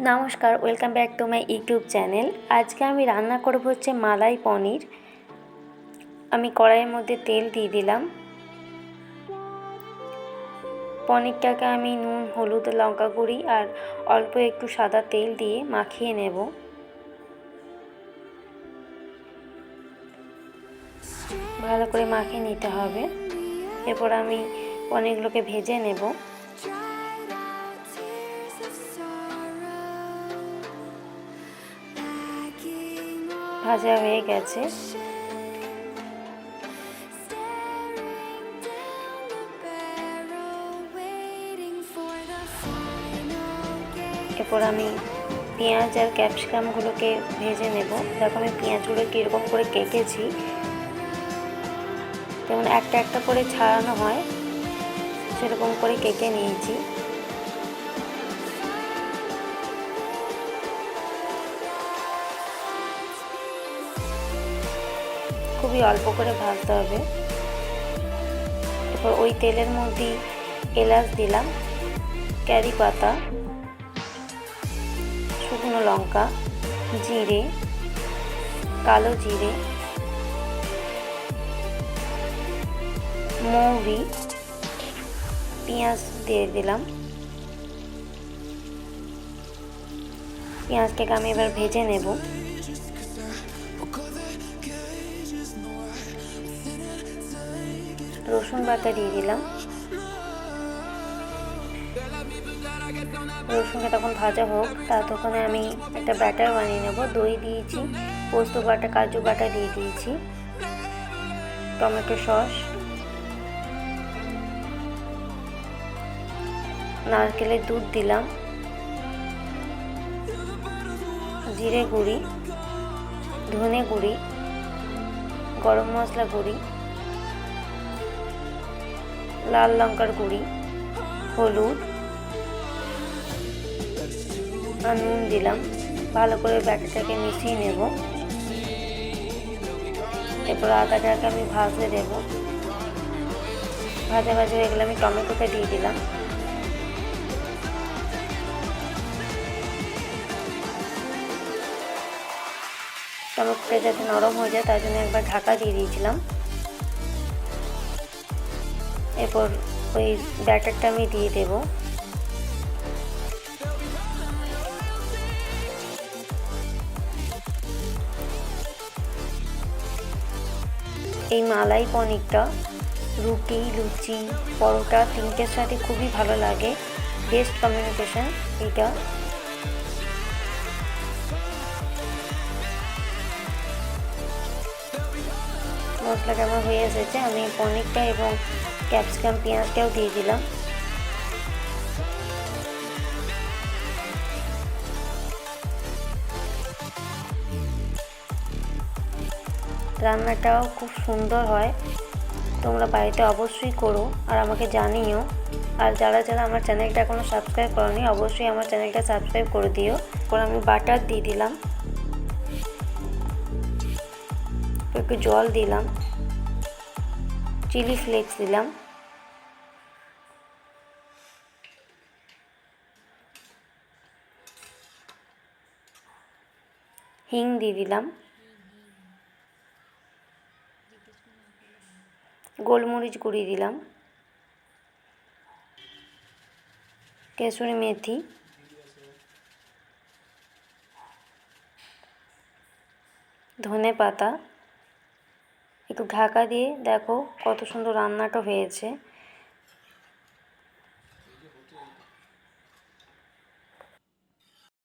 নমস্কার, welcome back to my YouTube channel. আজকে আমি রান্না করব হচ্ছে মালাই পনির। আমি কড়াইয়ের মধ্যে তেল দিয়ে দিলাম। পনিরটাকে আমি নুন, হলুদ, লঙ্কা গুঁড়ি আর অল্প একটু সাদা তেল দিয়ে মাখিয়ে নেব। ভালো করে মাখিয়ে নিতে হবে। এরপর আমি পনিরগুলোকে ভেজে নেব। ভাজা হয়ে গেছে। এরপর আমি পেঁয়াজ আর ক্যাপসিকামগুলোকে ভেজে নেব। দেখো আমি পেঁয়াজগুলো কীরকম করে কেটেছি, যেমন একটা একটা করে ছাড়ানো হয় সেরকম করে কেটে নিয়েছি। খুবই অল্প করে ভাজতে হবে। এরপর ওই তেলের মধ্যেই এলাচ দিলাম, কারি পাতা, শুকনো লঙ্কা, জিরে, কালো জিরে, মৌরি, পেঁয়াজ দিয়ে দিলাম। পেঁয়াজটাকে আমি এবার ভেজে নেব। রসুন বাটা দিয়ে দিলাম। রসুনটা তখন ভাজা হোক, ততক্ষণে আমি একটা ব্যাটার বানিয়ে নেব। দই দিয়েছি, পোস্ত বাটা, কাজু বাটা দিয়ে দিয়েছি, টমেটো সস, নারকেলের দুধ দিলাম, জিরে গুঁড়ি, ধনে গুঁড়ি, গরম মশলা গুঁড়ি, লাল লঙ্কার গুঁড়ি, হলুদ আর নুন দিলাম। ভালো করে ব্যাটারটাকে মিশিয়ে নেব। এরপর আদাটাকে আমি ভাজতে দেব। ভাজা ভাজা হয়ে গেলে আমি টমেটোটা দিয়ে দিলাম। টমেটোটা যাতে নরম হয়ে যায় তার জন্য একবার ঢাকা দিয়ে দিয়েছিলাম। এরপর ওই ব্যাটারটা আমি দিয়ে দেব। এই মালাই পনিরটা রুটি, লুচি, পরোটা তিনটের সাথে খুবই ভালো লাগে। বেস্ট কম্বিনেশন এটা। মশলাটা আমার হয়ে এসেছে। আমি পনিরটা এবং ক্যাপসিকাম, পেঁয়াজটাও দিয়ে দিলাম। রান্নাটাও খুব সুন্দর হয়। তোমরা বাড়িতে অবশ্যই করো আর আমাকে জানিও। আর যারা যারা আমার চ্যানেলটা এখনও সাবস্ক্রাইব করোনি অবশ্যই আমার চ্যানেলটা সাবস্ক্রাইব করে দিও। এরপর আমি বাটার দিয়ে দিলাম, একটু জল দিলাম, চিলি ফ্লেক্স দিলাম, হিং দিয়ে দিলাম, গোলমরিচ গুঁড়ি দিলাম, কেসুরি মেথি, ধনে পাতা। একটু ঢাকা দিয়ে দেখো কত সুন্দর রান্নাটা হয়েছে।